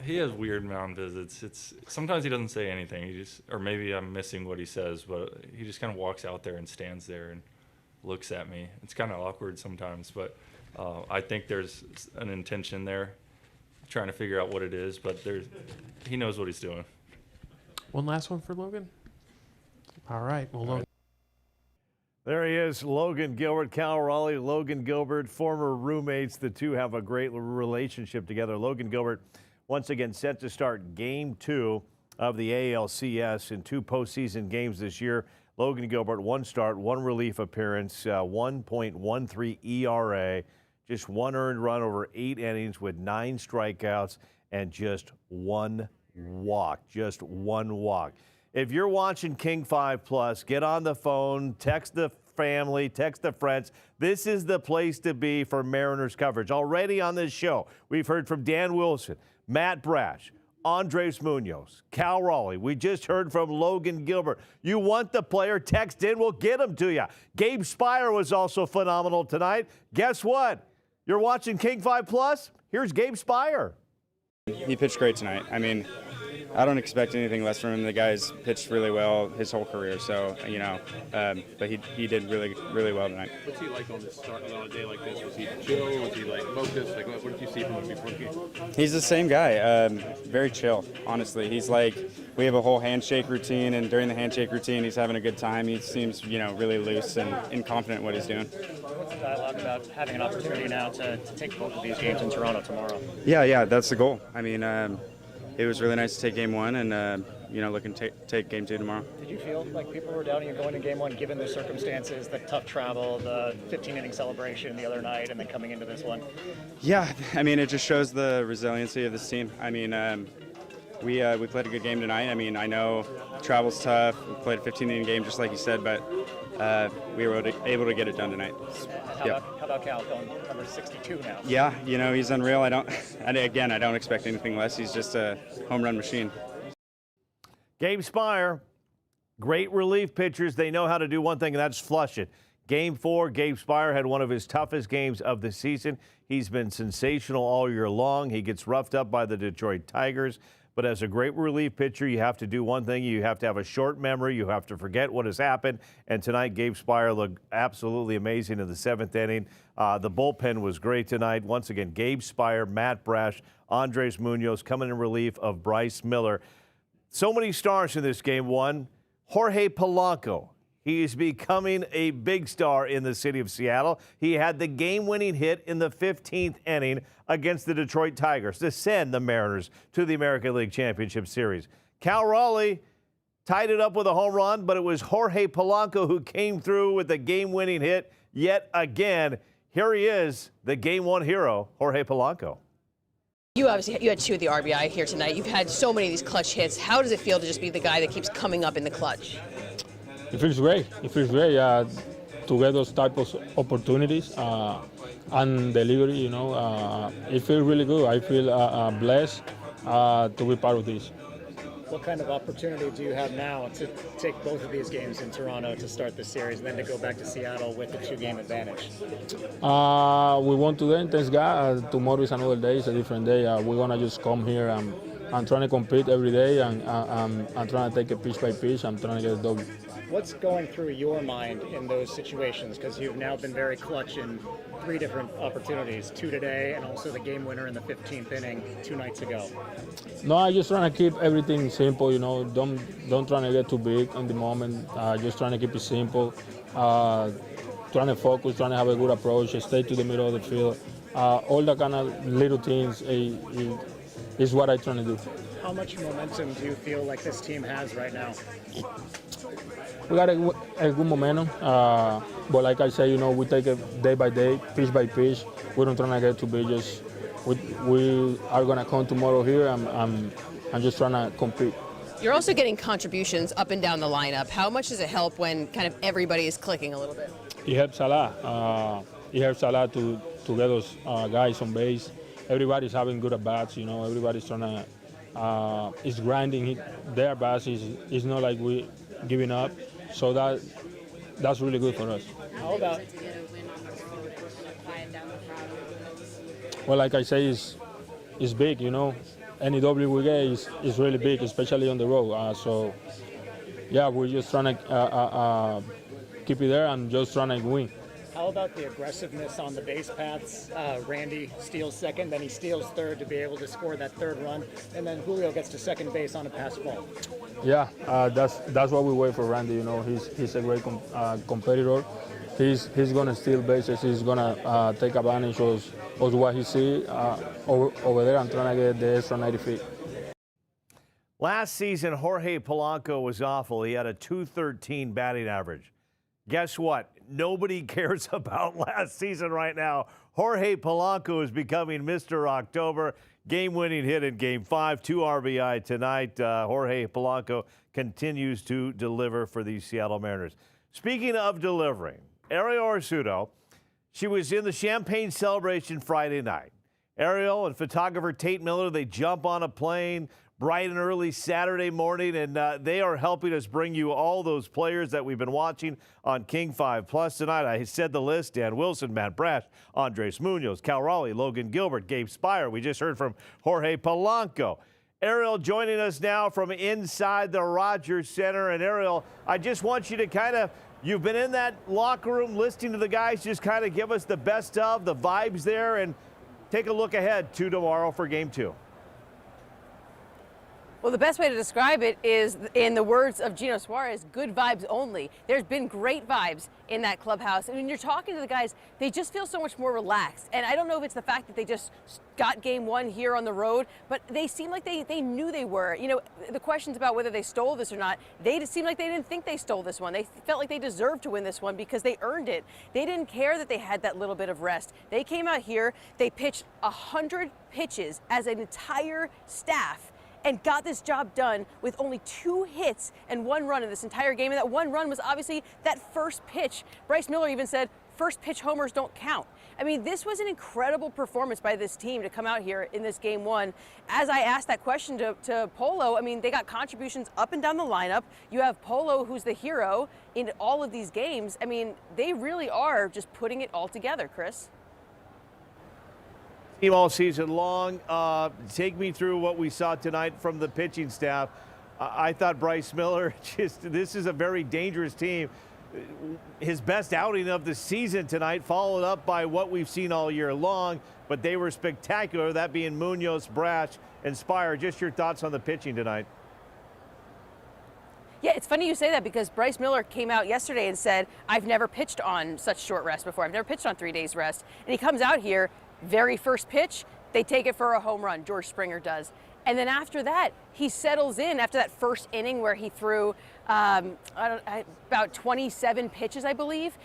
He has weird mound visits. Sometimes he doesn't say anything. Or maybe I'm missing what he says, but he just kind of walks out there and stands there and looks at me. It's kind of awkward sometimes, but I think there's an intention there, trying to figure out what it is, but he knows what he's doing. One last one for Logan? All right. Well, Logan. There he is, Logan Gilbert, Cal Raleigh, Logan Gilbert, former roommates. The two have a great relationship together. Logan Gilbert, once again, set to start Game 2 of the ALCS in 2 postseason games this year. Logan Gilbert, 1 start, 1 relief appearance, 1.13 ERA, just 1 earned run over 8 innings with 9 strikeouts and just 1 walk. Just 1 walk. If you're watching King 5 Plus, get on the phone, text the family, text the friends. This is the place to be for Mariners coverage. Already on this show, we've heard from Dan Wilson, Matt Brash, Andres Munoz, Cal Raleigh. We just heard from Logan Gilbert. You want the player, text in, we'll get him to you. Gabe Spire was also phenomenal tonight. Guess what? You're watching King 5 Plus? Here's Gabe Spire. He pitched great tonight. I mean, I don't expect anything less from him. The guy's pitched really well his whole career, so, but he did really, really well tonight. What's he like on this start on a day like this? Was he chill? Was he focused? What did you see from him before the game? He's the same guy, very chill, honestly. He's we have a whole handshake routine, and during the handshake routine, he's having a good time. He seems, really loose and confident in what he's doing. What's the dialogue about having an opportunity now to take both of these games in Toronto tomorrow? Yeah, that's the goal. I mean, it was really nice to take Game 1 and, looking to take Game 2 tomorrow. Did you feel like people were doubting you going to Game 1 given the circumstances, the tough travel, the 15-inning celebration the other night, and then coming into this one? Yeah, I mean, it just shows the resiliency of this team. I mean, we played a good game tonight. I mean, I know travel's tough. We played a 15-inning game just like you said, but we were able to get it done tonight. How about Cal going number 62 now? Yeah, he's unreal. I don't expect anything less. He's just a home run machine. Gabe Spire, great relief pitchers. They know how to do one thing, and that's flush it. Game 4, Gabe Spire had one of his toughest games of the season. He's been sensational all year long. He gets roughed up by the Detroit Tigers, But as a great relief pitcher, you have to do one thing. You have to have a short memory. You have to forget what has happened. And tonight, Gabe Spire looked absolutely amazing in the 7th inning. The bullpen was great tonight. Once again, Gabe Spire, Matt Brash, Andres Munoz coming in relief of Bryce Miller. So many stars in this game. One, Jorge Polanco. He is becoming a big star in the city of Seattle. He had the game-winning hit in the 15th inning against the Detroit Tigers to send the Mariners to the American League Championship Series. Cal Raleigh tied it up with a home run, but it was Jorge Polanco who came through with the game-winning hit yet again. Here he is, the Game 1 hero, Jorge Polanco. You had 2 of the RBI here tonight. You've had so many of these clutch hits. How does it feel to just be the guy that keeps coming up in the clutch? It feels great. It feels great to get those type of opportunities and delivery. You know, it feels really good. I feel blessed to be part of this. What kind of opportunity do you have now to take both of these games in Toronto to start the series, and then to go back to Seattle with a 2-game advantage? We want to then, thanks God. Tomorrow is another day. It's a different day. We're gonna just come here and trying to compete every day and trying to take it pitch by pitch. I'm trying to get a double. What's going through your mind in those situations? Because you've now been very clutch in 3 different opportunities, 2 today, and also the game winner in the 15th inning 2 nights ago. No, I just trying to keep everything simple. You know, don't trying to get too big in the moment. Just trying to keep it simple. Trying to focus, trying to have a good approach, stay to the middle of the field. All the kind of little things is what I'm trying to do. How much momentum do you feel like this team has right now? We got a good momentum, but like I say, you know, we take it day by day, pitch by pitch. We don't try to get too big. Just we are gonna come tomorrow here. I'm just trying to compete. You're also getting contributions up and down the lineup. How much does it help when kind of everybody is clicking a little bit? It helps a lot. It helps a lot to get those guys on base. Everybody's having good at bats. You know, everybody's trying to is grinding their bats. It's not like we giving up. So that's really good for us. How about? Well, like I say, it's big. You know, any W we get is really big, especially on the road. So yeah, we're just trying to keep it there and just trying to win. How about the aggressiveness on the base paths? Randy steals second, then he steals third to be able to score that 3rd run, and then Julio gets to second base on a pass ball. Yeah, that's what we wait for Randy. You know, he's a great competitor. He's gonna steal bases. He's gonna take advantage of what he see over there and trying to get the extra 90 feet. Last season, Jorge Polanco was awful. He had a .213 batting average. Guess what? Nobody cares about last season right now. Jorge Polanco is becoming Mr. October. Game-winning hit in Game 5, 2 RBI tonight. Jorge Polanco continues to deliver for the Seattle Mariners. Speaking of delivering, Ariel Arsudo, she was in the Champagne celebration Friday night. Ariel and photographer Tate Miller, they jump on a plane bright and early Saturday morning, and they are helping us bring you all those players that we've been watching on King 5 Plus tonight. I said the list: Dan Wilson, Matt Brash, Andres Munoz, Cal Raleigh, Logan Gilbert, Gabe Spire. We just heard from Jorge Polanco. Ariel joining us now from inside the Rogers Center. And Ariel, I just want you to you've been in that locker room listening to the guys, just kind of give us the best of the vibes there and take a look ahead to tomorrow for Game 2. Well, the best way to describe it is, in the words of Geno Suarez, good vibes only. There's been great vibes in that clubhouse. And when you're talking to the guys, they just feel so much more relaxed. And I don't know if it's the fact that they just got Game 1 here on the road, but they seem like they knew they were. You know, the questions about whether they stole this or not, they seemed like they didn't think they stole this one. They felt like they deserved to win this one because they earned it. They didn't care that they had that little bit of rest. They came out here, they pitched 100 pitches as an entire staff, and got this job done with only 2 hits and 1 run in this entire game. And that 1 run was obviously that first pitch. Bryce Miller even said, first pitch homers don't count. I mean, this was an incredible performance by this team to come out here in this Game 1. As I asked that question to Polo, I mean, they got contributions up and down the lineup. You have Polo, who's the hero in all of these games. I mean, they really are just putting it all together, Chris. team all season long. Take me through what we saw tonight from the pitching staff. I thought Bryce Miller, this is a very dangerous team. His best outing of the season tonight, followed up by what we've seen all year long, but they were spectacular, that being Munoz, Brash, and Spire. Just your thoughts on the pitching tonight. Yeah, it's funny you say that because Bryce Miller came out yesterday and said, I've never pitched on such short rest before. I've never pitched on 3 days rest. And he comes out here, very first pitch, they take it for a home run. George Springer does. And then after that, he settles in after that first inning where he threw about 27 pitches, I believe.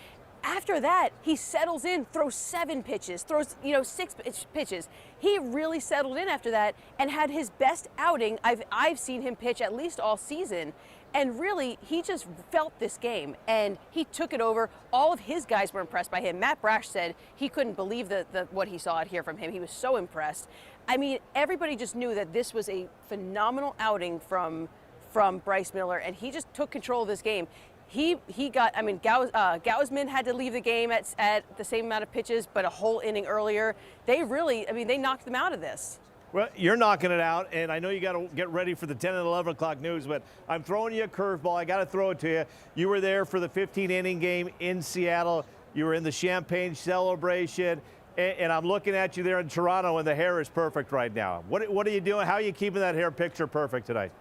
After that, he settles in, throws 7 pitches, throws 6 pitches. He really settled in after that and had his best outing I've seen him pitch at least all season. And really, he just felt this game, and he took it over. All of his guys were impressed by him. Matt Brash said he couldn't believe what he saw out here from him. He was so impressed. I mean, everybody just knew that this was a phenomenal outing from Bryce Miller, and he just took control of this game. He got, I mean, Gausman had to leave the game at the same amount of pitches, but a whole inning earlier. They really, I mean, they knocked them out of this. Well, you're knocking it out, and I know you got to get ready for the 10 and 11 o'clock news, but I'm throwing you a curveball. I got to throw it to you. You were there for the 15-inning game in Seattle. You were in the champagne celebration, and I'm looking at you there in Toronto, and the hair is perfect right now. What are you doing? How are you keeping that hair picture perfect tonight?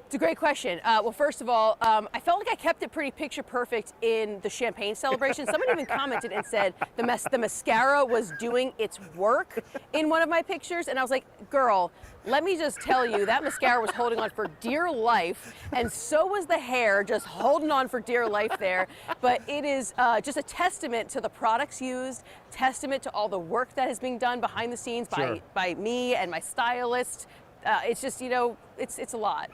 It's a great question. Well, first of all, I felt like I kept it pretty picture perfect in the champagne celebration. Someone even commented and said the mascara was doing its work in one of my pictures. And I was like, girl, let me just tell you, that mascara was holding on for dear life. And so was the hair, just holding on for dear life there. But it is just a testament to the products used, testament to all the work that is being done behind the scenes by me and my stylist. It's just, it's a lot.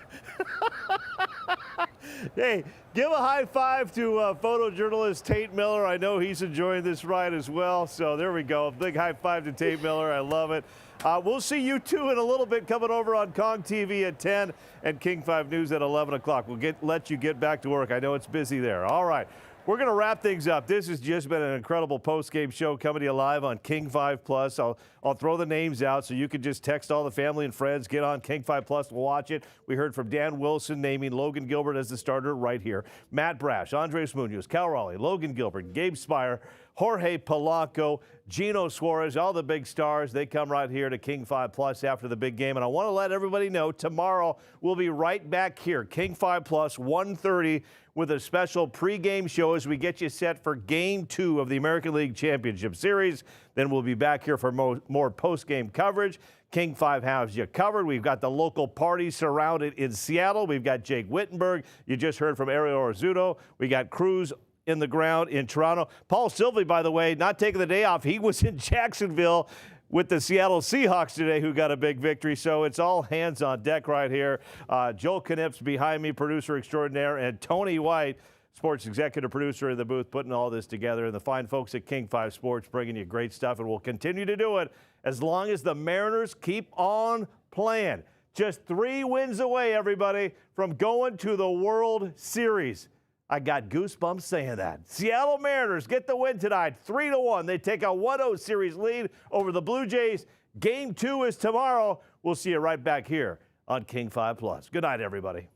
Hey, give a high five to photojournalist Tate Miller. I know he's enjoying this ride as well. So there we go. Big high five to Tate Miller. I love it. We'll see you two in a little bit coming over on Kong TV at 10 and King 5 News at 11 o'clock. We'll let you get back to work. I know it's busy there. All right. We're going to wrap things up. This has just been an incredible post-game show coming to you live on King 5 Plus. I'll throw the names out so you can just text all the family and friends. Get on King 5 Plus and watch it. We heard from Dan Wilson naming Logan Gilbert as the starter right here. Matt Brash, Andres Munoz, Cal Raleigh, Logan Gilbert, Gabe Spire, Jorge Polanco, Geno Suarez, all the big stars. They come right here to King 5 Plus after the big game. And I want to let everybody know tomorrow we'll be right back here, King 5 Plus, 1:30, with a special pregame show as we get you set for Game 2 of the American League Championship Series. Then we'll be back here for more post-game coverage. King 5 has you covered. We've got the local party surrounded in Seattle. We've got Jake Wittenberg. You just heard from Ariel Orzuto. We got Cruz in the ground in Toronto. Paul Sylvie, by the way, not taking the day off. He was in Jacksonville with the Seattle Seahawks today, who got a big victory. So it's all hands on deck right here. Joel Knips behind me, producer extraordinaire, and Tony White, sports executive producer in the booth, putting all this together. And the fine folks at King 5 Sports bringing you great stuff, and we'll continue to do it as long as the Mariners keep on playing. Just 3 wins away, everybody, from going to the World Series. I got goosebumps saying that. Seattle Mariners get the win tonight, 3-1. They take a 1-0 series lead over the Blue Jays. Game 2 is tomorrow. We'll see you right back here on King 5 Plus. Good night, everybody.